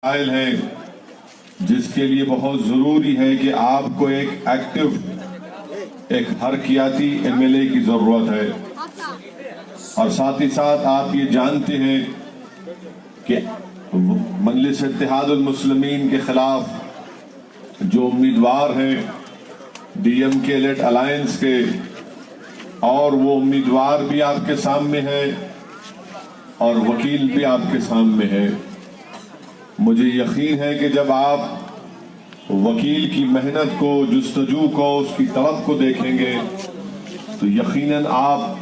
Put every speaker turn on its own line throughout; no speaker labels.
मसाइल है जिसके लिए बहुत ज़रूरी है कि आपको एक एक्टिव, एक हरकियाती एमएलए की ज़रूरत है। और साथ ही साथ आप ये जानते हैं कि मजलिस इत्तेहादुल मुस्लिमीन के खिलाफ जो उम्मीदवार हैं डीएमके लेड अलायंस के, और वो उम्मीदवार भी आपके सामने है और वकील भी आपके सामने है। मुझे यकीन है कि जब आप वकील की मेहनत को, जुस्तजू को, उसकी तलब को देखेंगे तो यकीनन आप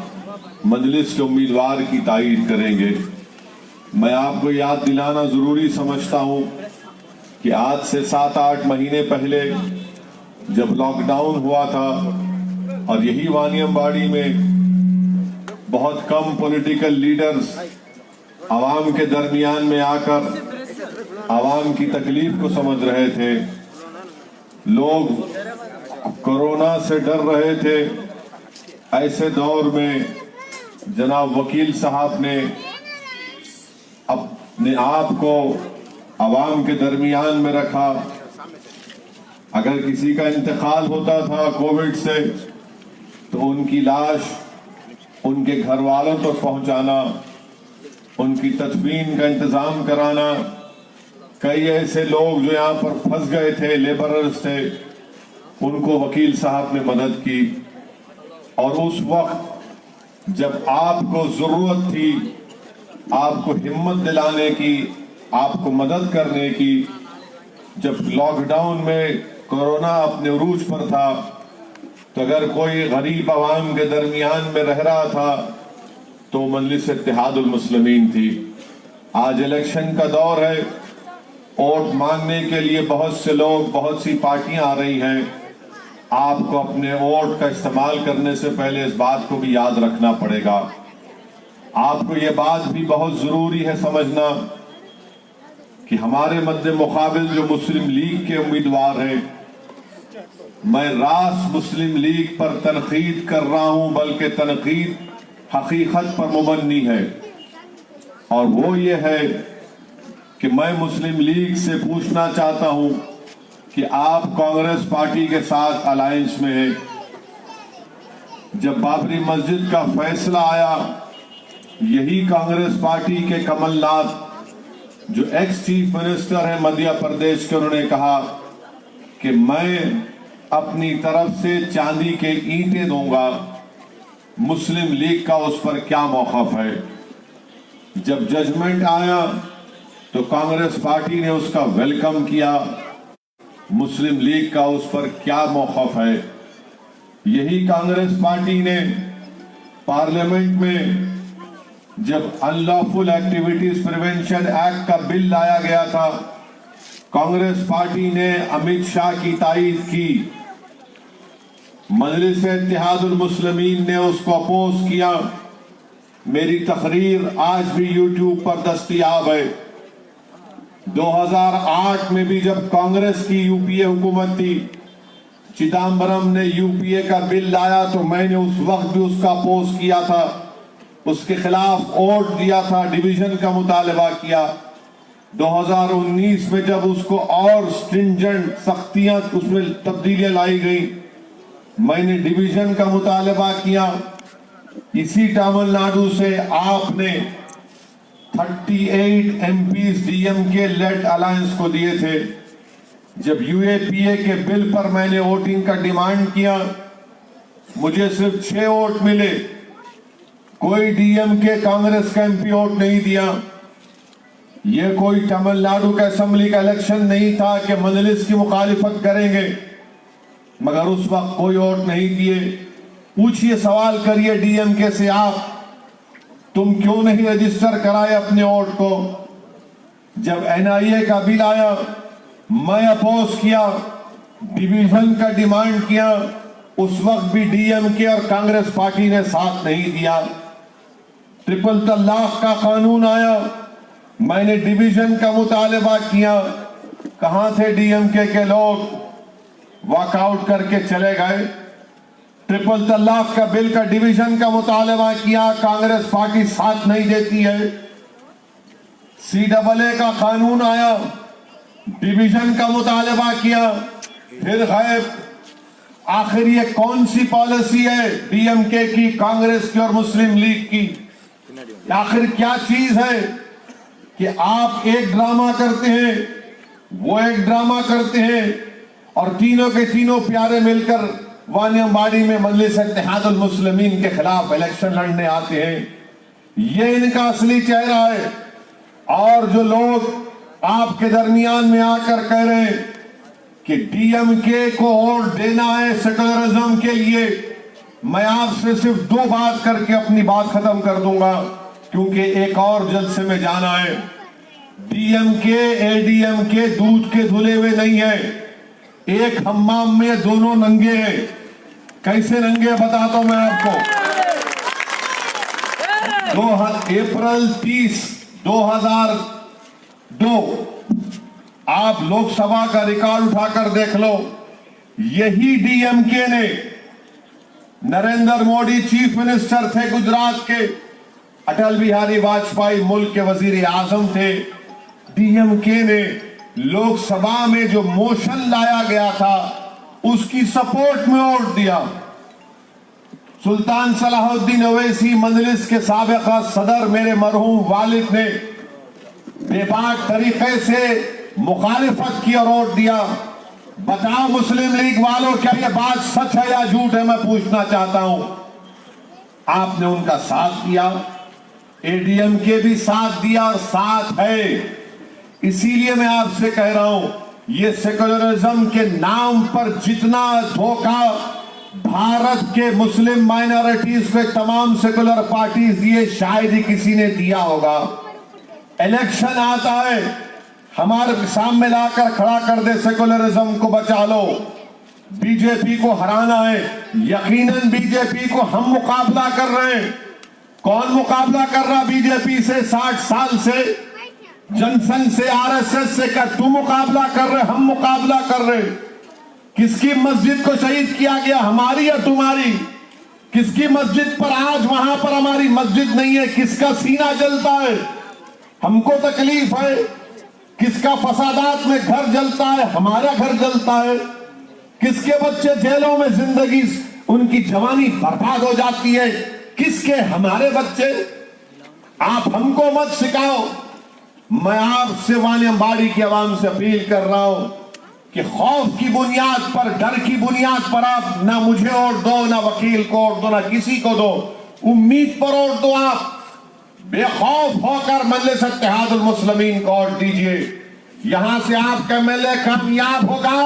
मजलिस के उम्मीदवार की तायीद करेंगे। मैं आपको याद दिलाना ज़रूरी समझता हूँ कि आज से 7-8 महीने पहले जब लॉकडाउन हुआ था और यही वानियमबाड़ी में बहुत कम पॉलिटिकल लीडर्स आवाम के दरमियान में आकर आवाम की तकलीफ को समझ रहे थे, लोग कोरोना से डर रहे थे, ऐसे दौर में जनाब वकील साहब ने अपने आप को आवाम के दरमियान में रखा। अगर किसी का इंतकाल होता था कोविड से तो उनकी लाश उनके घर वालों तक पहुंचाना, उनकी तदफीन का इंतजाम कराना। कई ऐसे लोग जो यहाँ पर फंस गए थे, लेबरर्स थे, उनको वकील साहब ने मदद की। और उस वक्त जब आपको जरूरत थी आपको हिम्मत दिलाने की, आपको मदद करने की, जब लॉकडाउन में कोरोना अपने उरूज पर था, तो अगर कोई गरीब आवाम के दरमियान में रह रहा था तो मजलिस इत्तेहादुल मुस्लिमीन थी। आज इलेक्शन का दौर है, वोट मांगने के लिए बहुत से लोग, बहुत सी पार्टियां आ रही हैं। आपको अपने वोट का इस्तेमाल करने से पहले इस बात को भी याद रखना पड़ेगा। आपको ये बात भी बहुत जरूरी है समझना कि हमारे मद्दे मुकाबिल जो मुस्लिम लीग के उम्मीदवार हैं, मैं रास मुस्लिम लीग पर तनकीद कर रहा हूं, बल्कि तनकीद हकीकत पर मुबन्नी है। और वो ये है कि मैं मुस्लिम लीग से पूछना चाहता हूं कि आप कांग्रेस पार्टी के साथ अलायंस में हैं। जब बाबरी मस्जिद का फैसला आया, यही कांग्रेस पार्टी के कमलनाथ जो एक्स चीफ मिनिस्टर है मध्य प्रदेश के, उन्होंने कहा कि मैं अपनी तरफ से चांदी के ईंटें दूंगा। मुस्लिम लीग का उस पर क्या मौक़िफ़ है? जब जजमेंट आया तो कांग्रेस पार्टी ने उसका वेलकम किया। मुस्लिम लीग का उस पर क्या मौक़िफ़ है? यही कांग्रेस पार्टी ने पार्लियामेंट में जब अनलॉफुल एक्टिविटीज प्रिवेंशन एक्ट का बिल लाया गया था, कांग्रेस पार्टी ने अमित शाह की तायीद की। मजलिस इत्तेहादुल मुस्लिमीन ने उसको अपोज किया। मेरी तकरीर आज भी यूट्यूब पर दस्तयाब है। 2008 में भी जब कांग्रेस की यूपीए हुकूमत थी, चिदम्बरम ने यूपीए का बिल लाया तो मैंने उस वक्त भी उसका अपोज किया था, उसके खिलाफ वोट दिया था, डिवीजन का मुतालबा किया। 2019 में जब उसको और स्ट्रिंजेंट सख्तियां, उसमें तब्दीलियां लाई गई, मैंने डिवीजन का मुतालबा किया। इसी तमिलनाडु से आपने 38 एमपीज डीएमके लेड अलायंस को दिए थे। जब यूएपीए के बिल पर मैंने वोटिंग का डिमांड किया, मुझे सिर्फ 6 वोट मिले। कोई डीएमके कांग्रेस का एमपी वोट नहीं दिया। यह कोई तमिलनाडु का असेंबली का इलेक्शन नहीं था कि मजलिस की मुखालिफत करेंगे, मगर उस वक्त कोई वोट नहीं दिए। पूछिए, सवाल करिए डीएमके से, आप तुम क्यों नहीं रजिस्टर कराए अपने वोट को? जब एनआईए का बिल आया, मैं अपोज किया, डिवीजन का डिमांड किया, उस वक्त भी डीएमके और कांग्रेस पार्टी ने साथ नहीं दिया। ट्रिपल तलाक का कानून आया, मैंने डिवीजन का मुतालबा किया, कहां थे डीएमके के लोग? वॉकआउट करके चले गए। ट्रिपल तलाक का बिल का डिवीजन का मुतालबा किया, कांग्रेस पार्टी साथ नहीं देती है। CAA का कानून आया, डिवीजन का मुतालबा किया, फिर गए आखिर ये कौन सी पॉलिसी है डीएमके की, कांग्रेस की और मुस्लिम लीग की? आखिर क्या चीज है कि आप एक ड्रामा करते हैं, वो एक ड्रामा करते हैं और तीनों के तीनों प्यारे मिलकर वानियमबाड़ी में मजलिस इत्तेहादुल मुस्लिमीन के खिलाफ इलेक्शन लड़ने आते हैं। ये इनका असली चेहरा है। और जो लोग आपके दरमियान में आकर कह रहे हैं कि डीएमके को वोट देना है सेकुलरिज्म के लिए, मैं आपसे सिर्फ दो बात करके अपनी बात खत्म कर दूंगा, क्योंकि एक और जलसे में जाना है। डीएमके एडीएमके दूध के धुले हुए नहीं है, एक हम्माम में दोनों नंगे हैं। कैसे नंगे बताता हूं मैं आपको। अप्रैल 30, 2002 आप लोकसभा का रिकॉर्ड उठाकर देख लो। यही डीएमके ने, नरेंद्र मोदी चीफ मिनिस्टर थे गुजरात के, अटल बिहारी वाजपेयी मुल्क के वजीर आजम थे, डीएमके ने लोकसभा में जो मोशन लाया गया था उसकी सपोर्ट में वोट दिया। सुल्तान सलाहुद्दीन ओवैसी मजलिस के साबिका सदर मेरे मरहूम वालिद ने बेबाक तरीके से मुखालिफत की और वोट दिया। बताओ मुस्लिम लीग वालों, क्या यह बात सच है या झूठ है? मैं पूछना चाहता हूं। आपने उनका साथ दिया, एडीएमके भी साथ दिया और साथ है। इसीलिए मैं आपसे कह रहा हूं, ये सेकुलरिज्म के नाम पर जितना धोखा भारत के मुस्लिम माइनॉरिटीज को तमाम सेकुलर पार्टीज दिए, शायद ही किसी ने दिया होगा। इलेक्शन आता है, हमारे सामने लाकर खड़ा कर दे सेकुलरिज्म को बचा लो, बीजेपी को हराना है। यकीनन बीजेपी को हम मुकाबला कर रहे हैं। कौन मुकाबला कर रहा बीजेपी से? 60 साल से जनसंघ से, आरएसएस से कर तू मुकाबला कर रहे, हम मुकाबला कर रहे। किसकी मस्जिद को शहीद किया गया, हमारी या तुम्हारी? किसकी मस्जिद पर आज वहां पर हमारी मस्जिद नहीं है? किसका सीना जलता है? हमको तकलीफ है। किसका फसादात में घर जलता है? हमारा घर जलता है। किसके बच्चे जेलों में जिंदगी, उनकी जवानी बर्बाद हो जाती है? किसके? हमारे बच्चे। आप हमको मत सिखाओ। मैं आपसे वानियमबाड़ी की आवाम से अपील कर रहा हूं कि खौफ की बुनियाद पर, डर की बुनियाद पर आप ना मुझे वोट दो, ना वकील को वोट दो, ना किसी को दो। उम्मीद पर वोट दो। आप बेखौफ होकर मजलिस इत्तेहादुल मुस्लिमीन को वोट दीजिए। यहां से आपका एमएलए कामयाब होगा,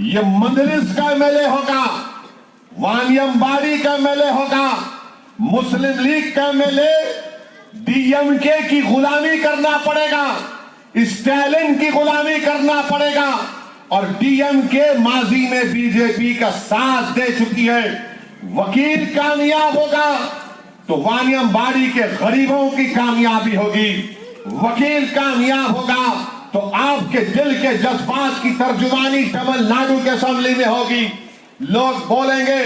ये मजलिस का एमएलए होगा, वानियमबाड़ी का एमएलए होगा, मुस्लिम लीग का एमएलए। डीएमके की गुलामी करना पड़ेगा, स्टालिन की गुलामी करना पड़ेगा। और डीएमके माजी में बीजेपी का साथ दे चुकी है। वकील कामयाब होगा तो वानियमबाड़ी के गरीबों की कामयाबी होगी। वकील कामयाब होगा तो आपके दिल के जज्बात की तर्जुमानी तमिलनाडु के असेंबली में होगी। लोग बोलेंगे,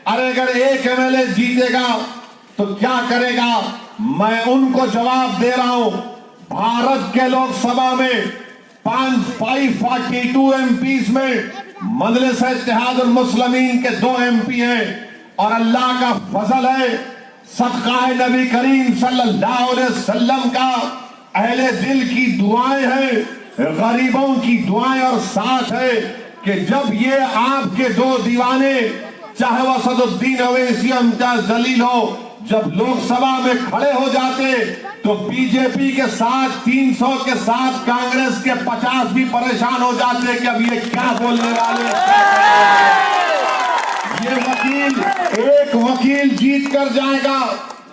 अरे अगर एक एमएलए जीतेगा तो क्या करेगा? मैं उनको जवाब दे रहा हूं, भारत के लोकसभा में 542 एमपीज में मजलिस इत्तेहादुल मुस्लिमीन के 2 एमपी हैं। और अल्लाह का फजल है, सदका नबी करीम सल्लल्लाहु अलैहि वसल्लम का, अहले दिल की दुआएं हैं, गरीबों की दुआएं और साथ है कि जब ये आपके 2 दीवाने, चाहे वह असदुद्दीन ओवैसी चाहे जलील हो, जब लोकसभा में खड़े हो जाते तो बीजेपी के साथ 300 के साथ कांग्रेस के 50 भी परेशान हो जाते कि अब ये क्या बोलने वाले। ये वकील, एक वकील जीत कर जाएगा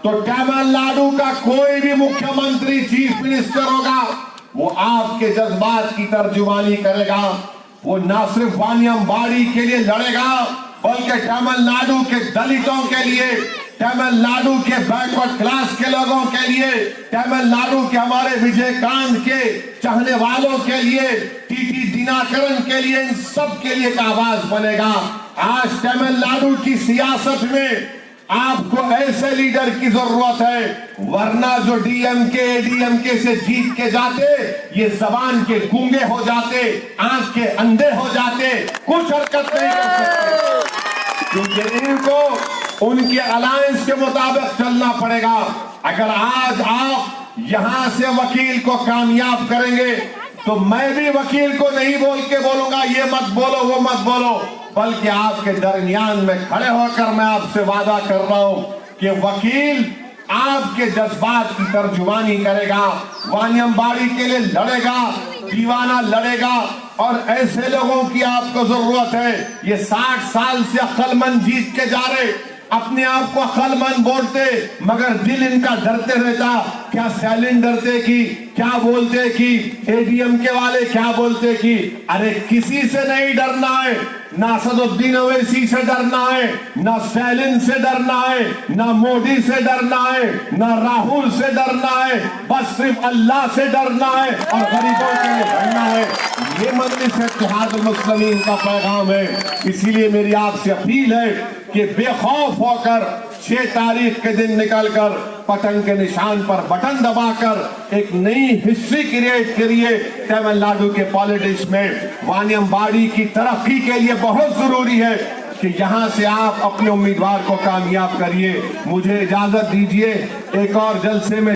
तो तमिलनाडु का कोई भी मुख्यमंत्री, चीफ मिनिस्टर होगा, वो आपके जज्बात की तर्जुमानी करेगा। वो ना सिर्फ वानियमबाड़ी के लिए लड़ेगा बल्कि तमिलनाडु के दलितों के लिए, तमिलनाडु के बैकवर्ड क्लास के लोगों के लिए, तमिलनाडु के हमारे विजयकांत के चाहने वालों के लिए, टीटी दिनाकरन के लिए, इन सब के लिए एक आवाज बनेगा। आज तमिलनाडु की सियासत में आपको ऐसे लीडर की जरूरत है, वरना जो डीएमके एडीएमके से जीत के जाते, ये जबान के गूंगे हो जाते, आंख के अंधे हो जाते, कुछ हरकत नहीं कर सकते, क्योंकि इनको उनके अलायंस के मुताबिक चलना पड़ेगा। अगर आज आप यहां से वकील को कामयाब करेंगे तो मैं भी वकील को नहीं बोल के बोलूंगा ये मत बोलो वो मत बोलो, बल्कि आपके दरमियान में खड़े होकर मैं आपसे वादा कर रहा हूं कि वकील आपके जज्बात की तर्जुमानी करेगा, वानियमबाड़ी के लिए लड़ेगा, दीवाना लड़ेगा। और ऐसे लोगों की आपको जरूरत है। ये 60 साल से अक्लमंद जीत के जा रहे, अपने आप को अक्लमंद बोलते, मगर दिल इनका डरते रहता। क्या स्टालिन डरते कि, क्या बोलते कि, एडीएम के वाले क्या बोलते कि, अरे किसी से नहीं डरना है, ना असदुद्दीन ओवैसी से डरना है, ना स्टालिन से डरना है, ना मोदी से डरना है, ना राहुल से डरना है, बस सिर्फ अल्लाह से डरना है और गरीबों के लिए लड़ना है। ये मजलिस इत्तेहादुल मुस्लिमीन का पैगाम है। इसीलिए मेरी आपसे अपील है कि बेखौफ होकर 6 तारीख के दिन निकलकर पतंग के निशान पर बटन दबाकर एक नई हिस्ट्री क्रिएट करिए। तमिलनाडु के पॉलिटिक्स में वानियमबाड़ी की तरक्की के लिए बहुत जरूरी है कि यहां से आप अपने उम्मीदवार को कामयाब करिए। मुझे इजाजत दीजिए, एक और जलसे में